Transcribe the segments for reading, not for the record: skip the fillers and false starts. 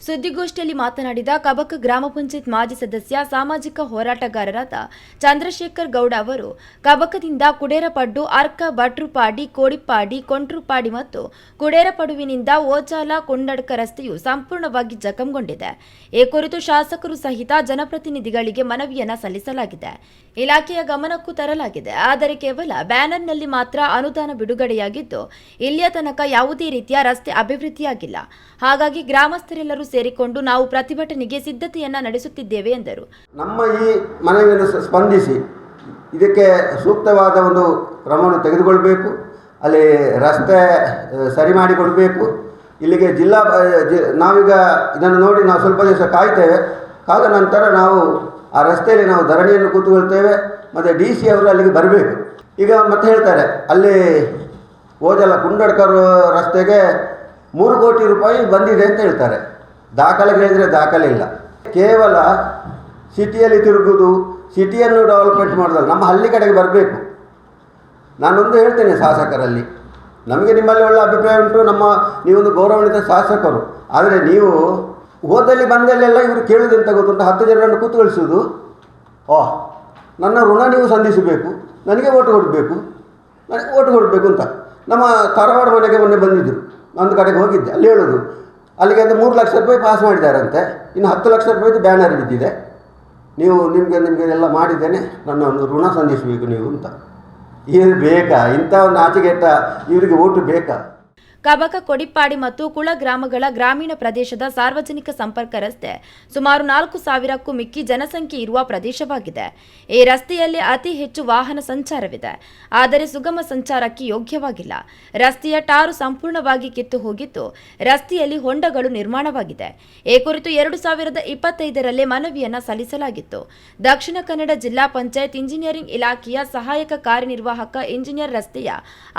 ಸುದ್ದಿಗೋಷ್ಠಿಯಲ್ಲಿ ಮಾತನಾಡಿದ ಕಬಕ ಗ್ರಾಮ ಪಂಚಾಯತ್ ಮಾಜಿ ಸದಸ್ಯ ಸಾಮಾಜಿಕ ಹೋರಾಟಗಾರರಾದ ಚಂದ್ರಶೇಖರ್ ಗೌಡ ಅವರು ಕಬಕದಿಂದ ಕುಡೇರಪಡ್ಡು, ಅರ್ಕ, ಭಟ್ರುಪಾಡಿ, ಕೋಡಿಪ್ಪಾಡಿ, ಕೊಂಟ್ರುಪಾಡಿ ಮತ್ತು ಕುಡೇರಪಡುವಿನಿಂದ ಓಚಾಲ ಕೊಂಡಡ್ಕ ರಸ್ತೆಯು ಸಂಪೂರ್ಣವಾಗಿ ಜಖಂಗೊಂಡಿದೆ. ಈ ಕುರಿತು ಶಾಸಕರು ಸಹಿತ ಜನಪ್ರತಿನಿಧಿಗಳಿಗೆ ಮನವಿಯನ್ನ ಸಲ್ಲಿಸಲಾಗಿದೆ. ಇಲಾಖೆಯ ಗಮನಕ್ಕೂ ತರಲಾಗಿದೆ. ಆದರೆ ಕೇವಲ ಬ್ಯಾನರ್ನಲ್ಲಿ ಮಾತ್ರ ಅನುದಾನ ಬಿಡುಗಡೆಯಾಗಿದ್ದು ಇಲ್ಲಿಯ ತನಕ ಯಾವುದೇ ರೀತಿಯ ರಸ್ತೆ ಅಭಿವೃದ್ಧಿಯಾಗಿಲ್ಲ. ಹಾಗಾಗಿ ಗ್ರಾಮಸ್ಥರೆಲ್ಲರೂ ಸೇರಿಕೊಂಡು ನಾವು ಪ್ರತಿಭಟನೆಗೆ ಸಿದ್ಧತೆಯನ್ನ ನಡೆಸುತ್ತಿದ್ದೇವೆ ಎಂದರು. ನಮ್ಮ ಈ ಮನವಿಯನ್ನು ಸ್ಪಂದಿಸಿ ಇದಕ್ಕೆ ಸೂಕ್ತವಾದ ಒಂದು ಕ್ರಮವನ್ನು ತೆಗೆದುಕೊಳ್ಬೇಕು. ಅಲ್ಲಿ ರಸ್ತೆ ಸರಿ ಮಾಡಿಕೊಡಬೇಕು. ಇಲ್ಲಿಗೆ ನಾವೀಗ ಇದನ್ನು ನೋಡಿ ನಾವು ಸ್ವಲ್ಪ ದಿವಸ ಕಾಯ್ತೇವೆ. ಕಾದ ನಂತರ ನಾವು ಆ ರಸ್ತೆಯಲ್ಲಿ ನಾವು ಧರಣಿಯನ್ನು ಕೂತ್ಕೊಳ್ತೇವೆ. ಮತ್ತು DC ಅವರು ಅಲ್ಲಿಗೆ ಬರಬೇಕು. ಈಗ ಮತ್ತೆ ಹೇಳ್ತಾರೆ ಅಲ್ಲಿ ಓಜಲ ಕುಂಡಡ್ಕರ್ ರಸ್ತೆಗೆ 3 ಕೋಟಿ ರೂಪಾಯಿ ಬಂದಿದೆ ಅಂತ ಹೇಳ್ತಾರೆ. ದಾಖಲೆ ಹೇಳಿದರೆ ದಾಖಲೆ ಇಲ್ಲ. ಕೇವಲ ಸಿಟಿಯಲ್ಲಿ ತಿರುಗುವುದು, ಸಿಟಿಯನ್ನು ಡೆವಲಪ್ಮೆಂಟ್ ಮಾಡೋದಲ್ಲ, ನಮ್ಮ ಹಳ್ಳಿ ಕಡೆಗೆ ಬರಬೇಕು. ನಾನೊಂದು ಹೇಳ್ತೇನೆ ಶಾಸಕರಲ್ಲಿ, ನಮಗೆ ನಿಮ್ಮಲ್ಲಿ ಒಳ್ಳೆ ಅಭಿಪ್ರಾಯ ಉಂಟು, ನೀವೊಂದು ಗೌರವಾನ್ವಿತ ಶಾಸಕರು. ಆದರೆ ನೀವು ಹೋದಲ್ಲಿ ಬಂದಲ್ಲೆಲ್ಲ ಇವರು ಕೇಳೋದು ಅಂತ ಗೊತ್ತುಂಟು, 10 ಜನರನ್ನು ಕೂತ್ಕೊಳಿಸೋದು. ನನ್ನ ಋಣ ನೀವು ಸಂಧಿಸಬೇಕು, ನನಗೆ ಓಟು ಕೊಡಬೇಕು ಅಂತ. ನಮ್ಮ ಕಾರವಾಡ ಮನೆಗೆ ಮೊನ್ನೆ ಬಂದಿದ್ದರು, ಒಂದು ಕಡೆಗೆ ಹೋಗಿದ್ದೆ. ಅಲ್ಲಿ ಹೇಳೋದು ಅಲ್ಲಿಗೆ ಅಂತ 3 ಲಕ್ಷ ರೂಪಾಯಿ ಪಾಸ್ ಮಾಡಿದ್ದಾರಂತೆ, ಇನ್ನು 10 ಲಕ್ಷ ರೂಪಾಯಿದು ಬ್ಯಾನರ್ ಬಿದ್ದಿದೆ. ನಿಮಗೆ ಎಲ್ಲ ಮಾಡಿದ್ದೇನೆ, ನನ್ನ ಒಂದು ಋಣ ಸಂಧಿಸಬೇಕು ನೀವು ಅಂತ. ಇದು ಬೇಕಾ? ಇಂಥ ಒಂದು ಆಚೆಗೆಟ್ಟ ಇವರಿಗೆ ಓಟು ಬೇಕಾ? ಕಬಕ, ಕೊಡಿಪ್ಪಾಡಿ ಮತ್ತು ಕುಳ ಗ್ರಾಮಗಳ ಗ್ರಾಮೀಣ ಪ್ರದೇಶದ ಸಾರ್ವಜನಿಕ ಸಂಪರ್ಕ ರಸ್ತೆ ಸುಮಾರು 4,000ಕ್ಕೂ ಮಿಕ್ಕಿ ಜನಸಂಖ್ಯೆ ಇರುವ ಪ್ರದೇಶವಾಗಿದೆ. ಈ ರಸ್ತೆಯಲ್ಲಿ ಅತಿ ಹೆಚ್ಚು ವಾಹನ ಸಂಚಾರವಿದೆ, ಆದರೆ ಸುಗಮ ಸಂಚಾರಕ್ಕೆ ಯೋಗ್ಯವಾಗಿಲ್ಲ. ರಸ್ತೆಯ ಟಾರು ಸಂಪೂರ್ಣವಾಗಿ ಕಿತ್ತು ಹೋಗಿದ್ದು ರಸ್ತೆಯಲ್ಲಿ ಹೊಂಡಗಳು ನಿರ್ಮಾಣವಾಗಿದೆ. ಈ ಕುರಿತು 2025ರಲ್ಲೇ ಮನವಿಯನ್ನ ಸಲ್ಲಿಸಲಾಗಿತ್ತು. ದಕ್ಷಿಣ ಕನ್ನಡ ಜಿಲ್ಲಾ ಪಂಚಾಯತ್ ಇಂಜಿನಿಯರಿಂಗ್ ಇಲಾಖೆಯ ಸಹಾಯಕ ಕಾರ್ಯನಿರ್ವಾಹಕ ಇಂಜಿನಿಯರ್ ರಸ್ತೆಯ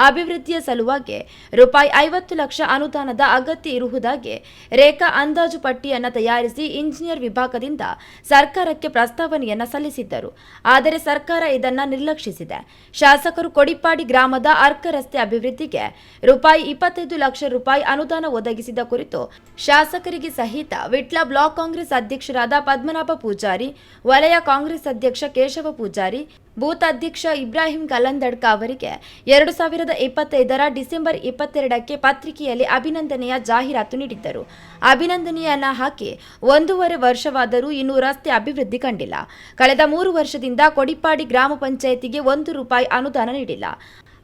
ಅಭಿವೃದ್ಧಿಯ ಸಲುವಾಗಿ ರೂಪಾಯಿ 50 ಲಕ್ಷ ಅನುದಾನದ ಅಗತ್ಯ ಇರುವುದಾಗಿ ರೇಖಾ ಅಂದಾಜು ಪಟ್ಟಿಯನ್ನು ತಯಾರಿಸಿ ಇಂಜಿನಿಯರ್ ವಿಭಾಗದಿಂದ ಸರ್ಕಾರಕ್ಕೆ ಪ್ರಸ್ತಾವನೆಯನ್ನ ಸಲ್ಲಿಸಿದ್ದರು. ಆದರೆ ಸರ್ಕಾರ ಇದನ್ನ ನಿರ್ಲಕ್ಷಿಸಿದೆ. ಶಾಸಕರು ಕೊಡಿಪ್ಪಾಡಿ ಗ್ರಾಮದ ಅರ್ಕ ರಸ್ತೆ ಅಭಿವೃದ್ಧಿಗೆ ರೂಪಾಯಿ 25 ಲಕ್ಷ ರೂಪಾಯಿ ಅನುದಾನ ಒದಗಿಸಿದ ಕುರಿತು ಶಾಸಕರಿಗೆ ಸಹಿತ ವಿಟ್ಲ ಬ್ಲಾಕ್ ಕಾಂಗ್ರೆಸ್ ಅಧ್ಯಕ್ಷರಾದ ಪದ್ಮನಾಭ ಪೂಜಾರಿ, ವಲಯ ಕಾಂಗ್ರೆಸ್ ಅಧ್ಯಕ್ಷ ಕೇಶವ ಪೂಜಾರಿ, ಬೂತ್ ಅಧ್ಯಕ್ಷ ಇಬ್ರಾಹಿಂ ಕಲ್ಲಂದಡ್ಕ ಅವರಿಗೆ 2025ರ ಡಿಸೆಂಬರ್ 22ಕ್ಕೆ ಪತ್ರಿಕೆಯಲ್ಲಿ ಅಭಿನಂದನೆಯ ಜಾಹೀರಾತು ನೀಡಿದ್ದರು. ಅಭಿನಂದನೆಯನ್ನ ಹಾಕಿ 1.5 ವರ್ಷವಾದರೂ ಇನ್ನೂ ರಸ್ತೆ ಅಭಿವೃದ್ಧಿ ಕಂಡಿಲ್ಲ. ಕಳೆದ 3 ವರ್ಷದಿಂದ ಕೊಡಿಪ್ಪಾಡಿ ಗ್ರಾಮ ಪಂಚಾಯಿತಿಗೆ 1 ರೂಪಾಯಿ ಅನುದಾನ ನೀಡಿಲ್ಲ.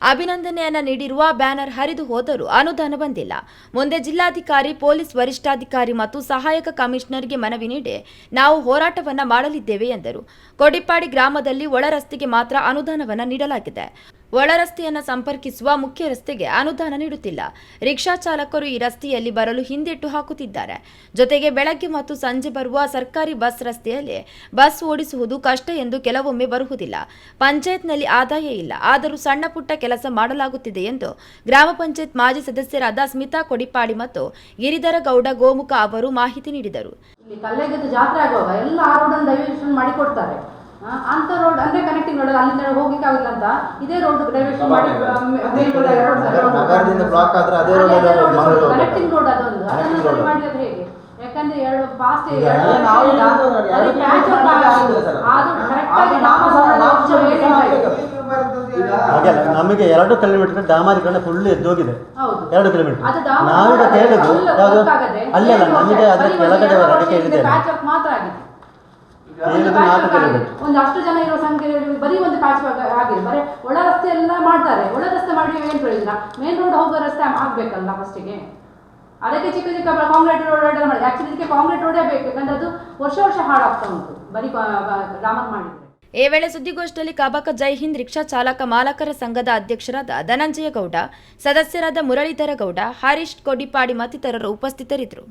ಅಭಿನಂದನೆಯನ್ನ ನೀಡಿರುವ ಬ್ಯಾನರ್ ಹರಿದು ಹೋದರೂ ಅನುದಾನ ಬಂದಿಲ್ಲ. ಮುಂದೆ ಜಿಲ್ಲಾಧಿಕಾರಿ, ಪೊಲೀಸ್ ವರಿಷ್ಠಾಧಿಕಾರಿ ಮತ್ತು ಸಹಾಯಕ ಕಮಿಷನರ್ಗೆ ಮನವಿ ನೀಡಿ ನಾವು ಹೋರಾಟವನ್ನ ಮಾಡಲಿದ್ದೇವೆ ಎಂದರು. ಕೊಡಿಪ್ಪಾಡಿ ಗ್ರಾಮದಲ್ಲಿ ಒಳ ರಸ್ತೆಗೆ ಮಾತ್ರ ಅನುದಾನವನ್ನ ನೀಡಲಾಗಿದೆ. ಒಳ ರಸ್ತೆಯನ್ನು ಸಂಪರ್ಕಿಸುವ ಮುಖ್ಯ ರಸ್ತೆಗೆ ಅನುದಾನ ನೀಡುತ್ತಿಲ್ಲ. ರಿಕ್ಷಾ ಚಾಲಕರು ಈ ರಸ್ತೆಯಲ್ಲಿ ಬರಲು ಹಿಂದೆಟ್ಟು ಹಾಕುತ್ತಿದ್ದಾರೆ. ಜೊತೆಗೆ ಬೆಳಗ್ಗೆ ಮತ್ತು ಸಂಜೆ ಬರುವ ಸರ್ಕಾರಿ ಬಸ್ ರಸ್ತೆಯಲ್ಲಿ ಬಸ್ ಓಡಿಸುವುದು ಕಷ್ಟ ಎಂದು ಕೆಲವೊಮ್ಮೆ ಬರುವುದಿಲ್ಲ. ಪಂಚಾಯತ್ನಲ್ಲಿ ಆದಾಯ ಇಲ್ಲ, ಆದರೂ ಸಣ್ಣ ಪುಟ್ಟ ಕೆಲಸ ಮಾಡಲಾಗುತ್ತಿದೆ ಎಂದು ಗ್ರಾಮ ಪಂಚಾಯತ್ ಮಾಜಿ ಸದಸ್ಯರಾದ ಸ್ಮಿತಾ ಕೊಡಿಪ್ಪಾಡಿ ಮತ್ತು ಗಿರಿಧರ ಗೌಡ ಗೋಮುಖ ಅವರು ಮಾಹಿತಿ ನೀಡಿದರು. ಜಾತ್ರೆ ಆಗುವಾಗ ಎಲ್ಲ ಆ ರೋಡನ್ನು ಡೈವರ್ಷನ್ ಮಾಡಿ ಕೊಡ್ತಾರೆ. ಅಂತ ರೋಡ್ ಅಂದ್ರೆ ಕನೆಕ್ಟಿಂಗ್ ರೋಡ್, ಅಲ್ಲಿಂದ ಹೋಗಿಕ್ಕೆ ಆಗಿಲ್ಲ ಅಂತ ಇದೇ ರೋಡ್ ಡೈವರ್ಷನ್ ಮಾಡಿ ಕನೆಕ್ಟಿಂಗ್ ರೋಡ್ ಅದೊಂದು ಅದನ್ನು ಮಾಡಿದ್ರೆ ಹೇಗೆ? ಯಾಕಂದ್ರೆ ಎರಡು ಫಾಸ್ಟ್ ನಮಗೆ 2 ಕಿಲೋಮೀಟರ್ ಡಾಮರೀಕರಣ ಫುಲ್ ಎದ್ದೋಗಿದೆ. 2 ಕಿಲೋಮೀಟರ್ ನಾವೀಗ ಕೇಳಿದ್ದು ಅಲ್ಲಲ್ಲ, ನಮಗೆ ಅದರ ಕೆಳಗಡೆ ಹೊರಗೆ ಕೇಳಿದ್ದೇವೆ. ಒಂದಷ್ಟು ಜನ ಇರೋ ಸಂಖ್ಯೆ ಬರೀ ಒಂದು ಪ್ಯಾಚ್ ಆಗಿದೆ. ಬರೀ ಒಳ ರಸ್ತೆ ಎಲ್ಲ ಮಾಡ್ತಾರೆ. ಒಳ ರಸ್ತೆ ಮಾಡಿ ಏನು ಪ್ರಯೋಜನ? ಮೇನ್ ರೋಡ್ ಹೋಗೋ ರಸ್ತೆ ಆಗ್ಬೇಕಲ್ಲ ಫಸ್ಟಿಗೆ. ಅದಕ್ಕೆ ಚಿಕ್ಕ ಚಿಕ್ಕ ಕಾಂಕ್ರೀಟ್ ರೋಡ್ ಎಲ್ಲ ಮಾಡಿ. ಆಕ್ಚುಲಿ ಇದಕ್ಕೆ ಕಾಂಕ್ರೀಟ್ ರೋಡೇ ಬೇಕು, ಯಾಕಂದ್ರೆ ಅದು ವರ್ಷ ಹಾಳಾಗ್ತಾ ಉಂಟು ಬರೀ ಗ್ರಾಮಕ್ಕೆ ಮಾಡಿದ್ರೆ. ಈ ವೇಳೆ ಸುದ್ದಿಗೋಷ್ಠಿಯಲ್ಲಿ ಕಬಕ ಜೈ ಹಿಂದ್ ರಿಕ್ಷಾ ಚಾಲಕ ಮಾಲಕರ ಸಂಘದ ಅಧ್ಯಕ್ಷರಾದ ಧನಂಜಯ ಗೌಡ, ಸದಸ್ಯರಾದ ಮುರಳೀಧರ ಗೌಡ, ಹರೀಶ್ ಕೊಡಿಪ್ಪಾಡಿ ಮತ್ತಿತರರು ಉಪಸ್ಥಿತರಿದ್ದರು.